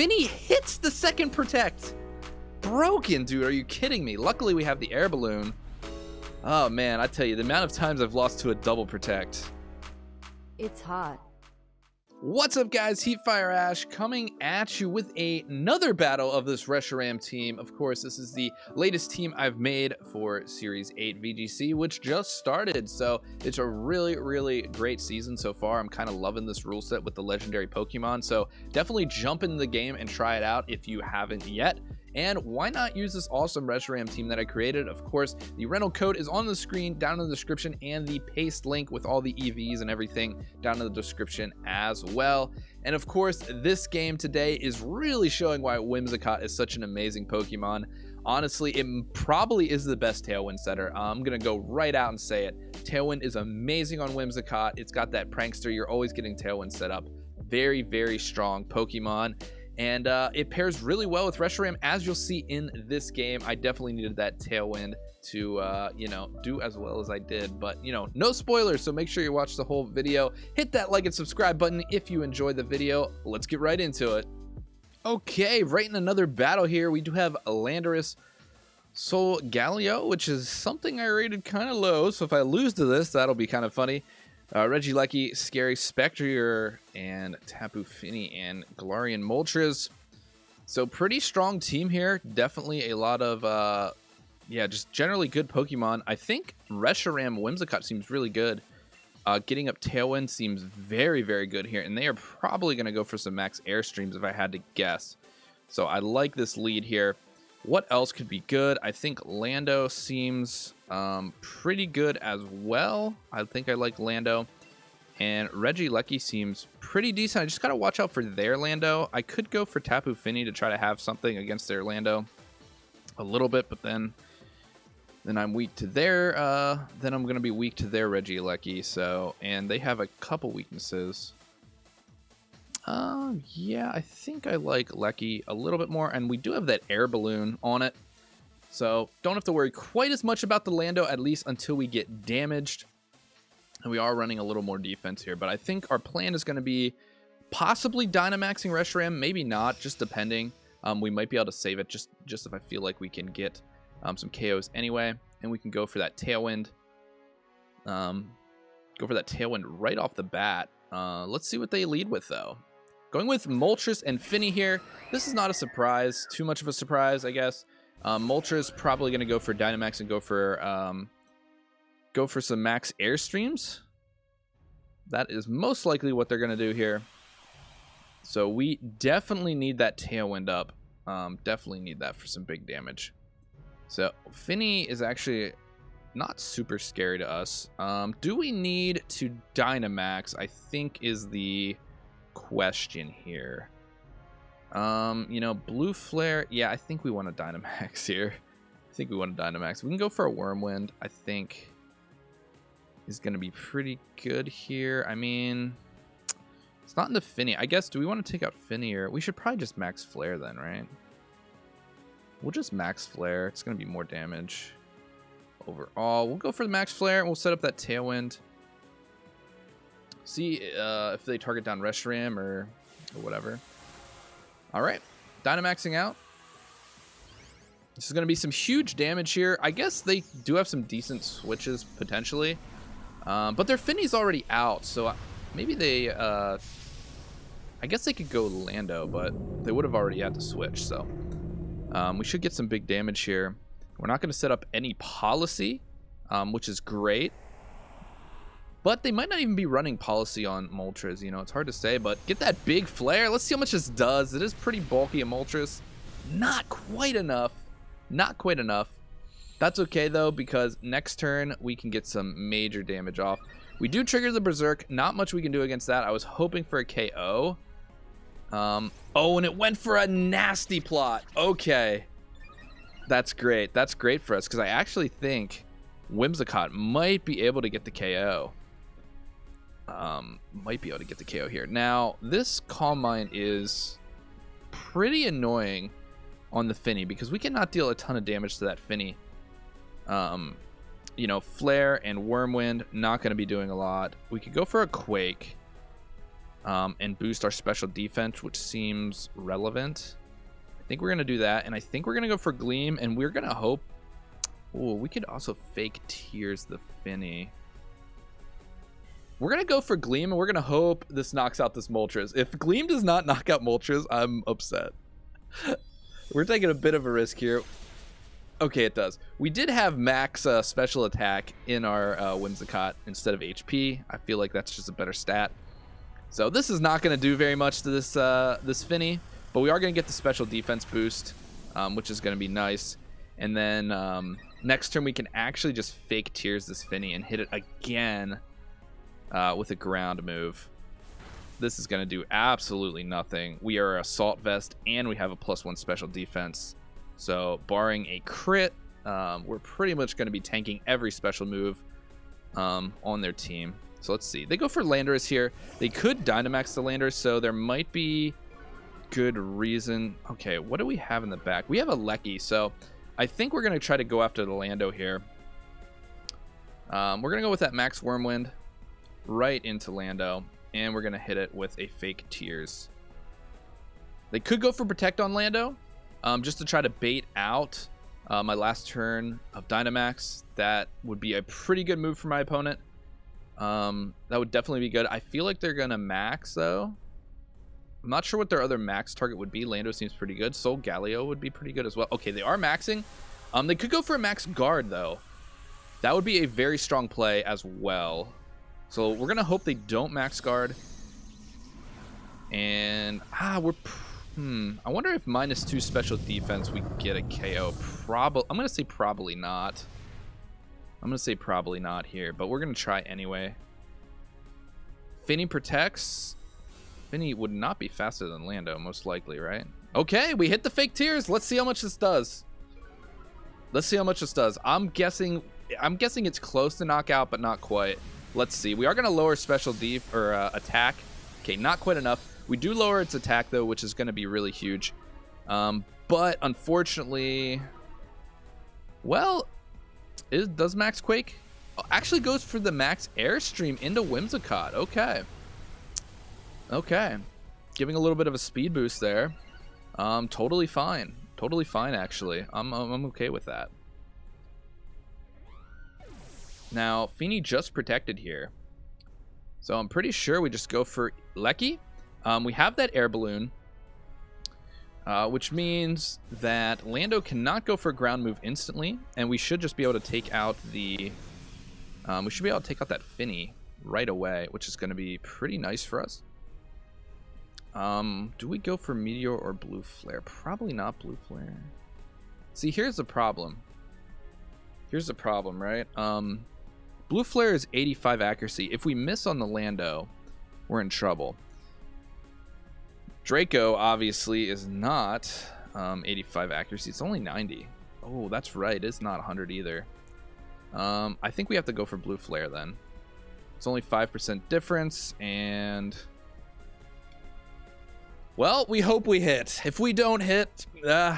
Finny hits the second protect. Broken, dude. Are you kidding me? Luckily, we have the air balloon. Oh, man, I tell you, the amount of times I've lost to a double protect. It's hot. What's up, guys? Heatfireash coming at you with another battle of this Reshiram team. Of course, this is the latest team I've made for Series 8 VGC, which just started. So it's a really, really great season so far. I'm kind of loving this rule set with the legendary Pokemon. So definitely jump into the game and try it out if you haven't yet. And why not use this awesome Reshiram team that I created? Of course, the rental code is on the screen down in the description, and the paste link with all the EVs and everything down in the description as well. And of course, this game today is really showing why Whimsicott is such an amazing Pokemon. Honestly, it probably is the best Tailwind setter. I'm going to go right out and say it. Tailwind is amazing on Whimsicott. It's got that prankster. You're always getting Tailwind set up. Very, very strong Pokemon. And it pairs really well with Reshiram, as you'll see in this game. I definitely needed that Tailwind to, do as well as I did. But, no spoilers, so make sure you watch the whole video. Hit that like and subscribe button if you enjoyed the video. Let's get right into it. Okay, right in another battle here, we do have Landorus Solgaleo, which is something I rated kind of low. So if I lose to this, that'll be kind of funny. Regieleki, Scary Spectrier, and Tapu Fini, and Galarian Moltres. So pretty strong team here. Definitely a lot of, just generally good Pokemon. I think Reshiram Whimsicott seems really good. Getting up Tailwind seems very, very good here. And they are probably going to go for some max Airstreams if I had to guess. So I like this lead here. What else could be good? I think Lando seems pretty good as well. I think I like Lando. And Regieleki seems pretty decent. I just got to watch out for their Lando. I could go for Tapu Fini to try to have something against their Lando a little bit, but then I'm weak to their, then I'm going to be weak to their Regieleki. So, and they have a couple weaknesses. Yeah, I think I like Lecky a little bit more, and we do have that air balloon on it. So don't have to worry quite as much about the Lando, at least until we get damaged. And we are running a little more defense here, but I think our plan is going to be possibly Dynamaxing Reshiram, maybe not, just depending. We might be able to save it just if I feel like we can get some KOs anyway, and we can go for that Tailwind. Go for that Tailwind right off the bat. Let's see what they lead with, though. Going with Moltres and Fini here. This is not a surprise. Too much of a surprise, I guess. Moltres probably going to go for Dynamax and go for some max Airstreams. That is most likely what they're going to do here. So we definitely need that Tailwind up. Definitely need that for some big damage. So Fini is actually not super scary to us. Do we need to Dynamax? I think is the question here. Blue Flare. Yeah, I think we want to Dynamax here. I think we want to Dynamax. We can go for a Wormwind. I think is going to be pretty good here. I mean, it's not in the Fini. I guess, do we want to take out Fini, or we should probably just Max Flare then, right? We'll just Max Flare. It's going to be more damage overall. We'll go for the Max Flare, and we'll set up that Tailwind. See if they target down Reshiram or whatever. All right, Dynamaxing out. This is going to be some huge damage here. I guess they do have some decent switches potentially, but their Fini's already out, so maybe they. I guess they could go Lando, but they would have already had to switch. So we should get some big damage here. We're not going to set up any policy, which is great. But they might not even be running policy on Moltres. It's hard to say, but get that big flare. Let's see how much this does. It is pretty bulky, a Moltres. Not quite enough. Not quite enough. That's okay, though, because next turn we can get some major damage off. We do trigger the Berserk. Not much we can do against that. I was hoping for a KO. Oh, and it went for a nasty plot. Okay. That's great. That's great for us, because I actually think Whimsicott might be able to get the KO. Might be able to get the KO here. Now, this Calm Mind is pretty annoying on the Fini, because we cannot deal a ton of damage to that Fini. Flare and Wormwind, not going to be doing a lot. We could go for a Quake. and boost our special defense, which seems relevant. I think we're going to do that, and I think we're going to go for Gleam, and we're going to hope... Oh, we could also fake Tears the Finny. We're going to go for Gleam, and we're going to hope this knocks out this Moltres. If Gleam does not knock out Moltres, I'm upset. We're taking a bit of a risk here. Okay, it does. We did have max special attack in our Whimsicott instead of HP. I feel like that's just a better stat. So this is not going to do very much to this this Finny, but we are going to get the special defense boost, which is going to be nice. And then next turn we can actually just fake Tears this Finny and hit it again with a ground move. This is going to do absolutely nothing. We are Assault Vest and we have a +1 special defense. So barring a crit, we're pretty much going to be tanking every special move on their team. So let's see. They go for Landorus here. They could Dynamax the Landorus, so there might be good reason. Okay, what do we have in the back? We have a Lecky, so I think we're going to try to go after the Lando here. We're going to go with that Max Wormwind right into Lando, and we're going to hit it with a fake Tears. They could go for Protect on Lando, just to try to bait out my last turn of Dynamax. That would be a pretty good move for my opponent. That would definitely be good. I feel like they're going to max, though. I'm not sure what their other max target would be. Lando seems pretty good. Soul Galio would be pretty good as well. Okay, they are maxing. They could go for a max guard, though. That would be a very strong play as well. So we're going to hope they don't max guard. And, I wonder if -2 special defense we get a KO. I'm going to say probably not. I'm going to say probably not here, but we're going to try anyway. Finny protects. Finny would not be faster than Lando, most likely, right? Okay, we hit the fake Tears. Let's see how much this does. Let's see how much this does. I'm guessing it's close to knockout, but not quite. Let's see. We are going to lower special def or attack. Okay, not quite enough. We do lower its attack, though, which is going to be really huge. But unfortunately, well, does Max Quake? Oh, actually goes for the Max Airstream into Whimsicott. Okay. Okay. Giving a little bit of a speed boost there. Totally fine. Totally fine, actually. I'm okay with that. Now, Feeny just protected here. So I'm pretty sure we just go for Lecky. We have that air balloon, which means that Lando cannot go for a ground move instantly, and we should just be able to take out the... we should be able to take out that Finny right away, which is going to be pretty nice for us. Do we go for Meteor or Blue Flare? Probably not Blue Flare. See, here's the problem. Here's the problem, right? Blue Flare is 85 accuracy. If we miss on the Lando, we're in trouble. Draco, obviously, is not 85 accuracy. It's only 90. Oh, that's right. It's not 100 either. I think we have to go for Blue Flare then. It's only 5% difference, and... Well, we hope we hit. If we don't hit, you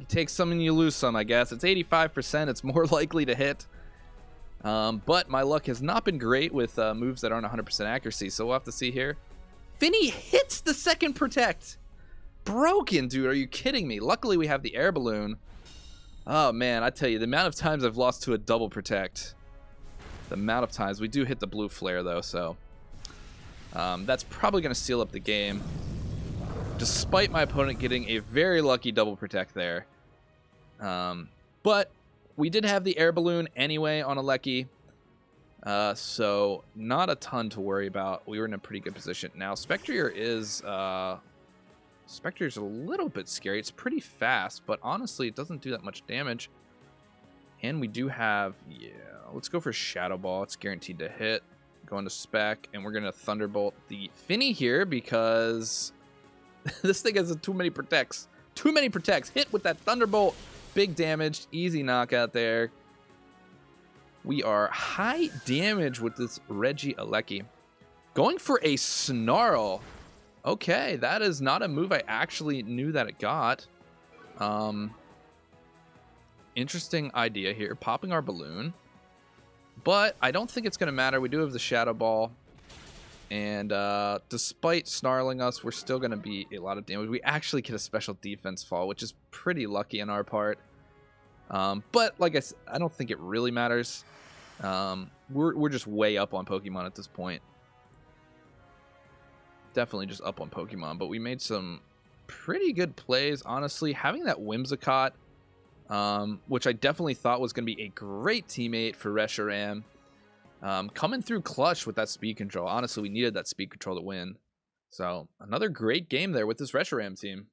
take some and you lose some, I guess. It's 85%. It's more likely to hit. But my luck has not been great with moves that aren't 100% accuracy, so we'll have to see here. Finny hits the second protect. Broken, dude. Are you kidding me? Luckily, we have the air balloon. Oh, man, I tell you, the amount of times I've lost to a double protect. The amount of times. We do hit the Blue Flare, though, so... that's probably going to seal up the game. Despite my opponent getting a very lucky double protect there. But we did have the air balloon anyway on a Lecky. So not a ton to worry about. We were in a pretty good position. Now, Spectrier is... Spectrier's a little bit scary. It's pretty fast, but honestly, it doesn't do that much damage. And we do have... Yeah, let's go for Shadow Ball. It's guaranteed to hit. Going to Spec, and we're going to Thunderbolt the Finny here because... this thing has too many protects. Too many protects. Hit with that Thunderbolt. Big damage. Easy knockout there. We are high damage with this Reggie Alecki. Going for a Snarl. Okay, that is not a move I actually knew that it got. Interesting idea here. Popping our balloon. But I don't think it's going to matter. We do have the Shadow Ball. And despite snarling us, we're still going to be a lot of damage. We actually get a special defense fall, which is pretty lucky on our part. But like I said, I don't think it really matters. We're just way up on Pokemon at this point. Definitely just up on Pokemon, but we made some pretty good plays, honestly. Having that Whimsicott, which I definitely thought was going to be a great teammate for Reshiram, coming through clutch with that speed control. Honestly, we needed that speed control to win. So another great game there with this Reshiram team.